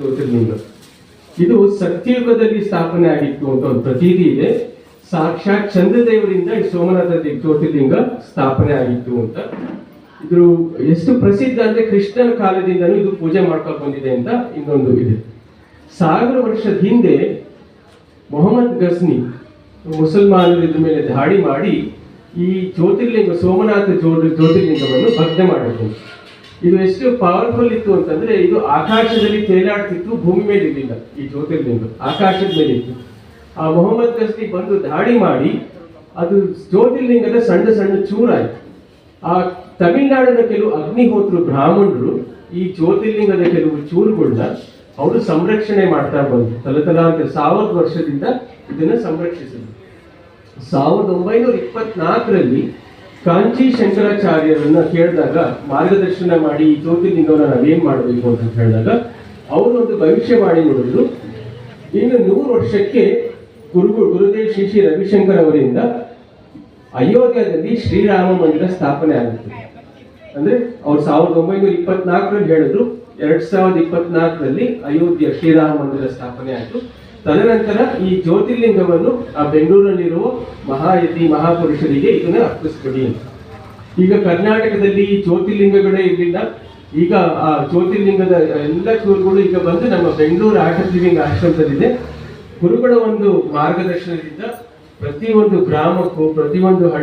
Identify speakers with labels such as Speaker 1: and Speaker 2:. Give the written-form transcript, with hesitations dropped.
Speaker 1: ಜ್ಯೋತಿರ್ಲಿಂಗ. ಇದು ಸತ್ಯಯುಗದಲ್ಲಿ ಸ್ಥಾಪನೆ ಆಗಿತ್ತು ಅಂತ ಒಂದು ಪ್ರತೀತಿ ಇದೆ. ಸಾಕ್ಷಾತ್ ಚಂದ್ರದೇವರಿಂದ ಈ ಸೋಮನಾಥ ಜ್ಯೋತಿರ್ಲಿಂಗ ಸ್ಥಾಪನೆ ಆಗಿತ್ತು ಅಂತ. ಇದು ಎಷ್ಟು ಪ್ರಸಿದ್ಧ ಅಂದ್ರೆ ಕೃಷ್ಣನ ಕಾಲದಿಂದನೂ ಇದು ಪೂಜೆ ಮಾಡ್ಕೊಂಡು ಬಂದಿದೆ ಅಂತ ಇನ್ನೊಂದು ಇದೆ. 1000 ವರ್ಷದ ಹಿಂದೆ ಮೊಹಮ್ಮದ್ ಗಜ್ನಿ ಮುಸಲ್ಮಾನರು ಇದ್ರ ಮೇಲೆ ದಾಳಿ ಮಾಡಿ ಈ ಜ್ಯೋತಿರ್ಲಿಂಗ ಸೋಮನಾಥ ಜ್ಯೋತಿರ್ಲಿಂಗವನ್ನು ಭಗ್ನ ಮಾಡಿದ್ರು. ಇದು ಎಷ್ಟು ಪವರ್ಫುಲ್ ಇತ್ತು ಅಂತಂದ್ರೆ ಇದು ಆಕಾಶದಲ್ಲಿ ತೇಲಾಡ್ತಿತ್ತು, ಭೂಮಿ ಮೇಲೆ ಇರಲಿಲ್ಲ. ಈ ಜ್ಯೋತಿರ್ಲಿಂಗ ಆಕಾಶದ ಮೇಲೆ ಇತ್ತು. ಆ ಮೊಹಮ್ಮದ್ ಗಜ್ನಿ ಬಂದು ದಾಳಿ ಮಾಡಿ ಅದು ಜ್ಯೋತಿರ್ಲಿಂಗದ ಸಣ್ಣ ಸಣ್ಣ ಚೂರಾಯ್ತು. ಆ ತಮಿಳುನಾಡಿನ ಕೆಲವು ಅಗ್ನಿಹೋತ್ರ ಬ್ರಾಹ್ಮಣರು ಈ ಜ್ಯೋತಿರ್ಲಿಂಗದ ಕೆಲವು ಚೂರುಗಳನ್ನ ಅವರು ಸಂರಕ್ಷಣೆ ಮಾಡ್ತಾ ಬಂದ್ರು. ತಲತಲಾಂತರ 1000 ವರ್ಷದಿಂದ ಇದನ್ನ ಸಂರಕ್ಷಿಸಿದ್ರು. 1924ರಲ್ಲಿ ಕಾಂಚಿ ಶಂಕರಾಚಾರ್ಯರನ್ನ ಕೇಳಿದಾಗ ಮಾರ್ಗದರ್ಶನ ಮಾಡಿ ಈ ಜ್ಯೋತಿರ್ಲಿಂಗವನ್ನು ನಾವೇನ್ ಮಾಡಬೇಕು ಅಂತ ಹೇಳಿದಾಗ ಅವರು ಒಂದು ಭವಿಷ್ಯವಾಣಿ ನೋಡಿದ್ರು. ಇನ್ನು 100 ವರ್ಷಕ್ಕೆ ಗುರುದೇವ್ ಶ್ರೀ ರವಿಶಂಕರ್ ಅವರಿಂದ ಅಯೋಧ್ಯದಲ್ಲಿ ಶ್ರೀರಾಮ ಮಂದಿರ ಸ್ಥಾಪನೆ ಆಗುತ್ತೆ. ಅಂದ್ರೆ ಅವ್ರು 1924ರಲ್ಲಿ ಹೇಳಿದ್ರು, 2024ರಲ್ಲಿ ಅಯೋಧ್ಯೆ ಶ್ರೀರಾಮ ಮಂದಿರ ಸ್ಥಾಪನೆ ಆಯಿತು. ತದನಂತರ ಈ ಜ್ಯೋತಿರ್ಲಿಂಗವನ್ನು ಆ ಬೆಂಗಳೂರಿನಲ್ಲಿರುವ ಮಹಾಯತಿ ಮಹಾಪುರುಷರಿಗೆ ಇದನ್ನ ಅರ್ಪಿಸ್ಕೊಡಿ ಅಂತ. ಈಗ ಕರ್ನಾಟಕದಲ್ಲಿ ಜ್ಯೋತಿರ್ಲಿಂಗಗಳೇ ಇರಲಿಲ್ಲ. ಈಗ ಆ ಜ್ಯೋತಿರ್ಲಿಂಗದ ಎಲ್ಲ ಚೂರುಗಳು ಈಗ ಬಂದು ನಮ್ಮ ಬೆಂಗಳೂರು ಆಟಲಿಂಗ ಆಶ್ರಮದಲ್ಲಿದೆ. ಗುರುಗಳ ಒಂದು ಮಾರ್ಗದರ್ಶನದಿಂದ ಪ್ರತಿಯೊಂದು ಗ್ರಾಮಕ್ಕೂ ಪ್ರತಿಯೊಂದು ಹಳ್ಳಿ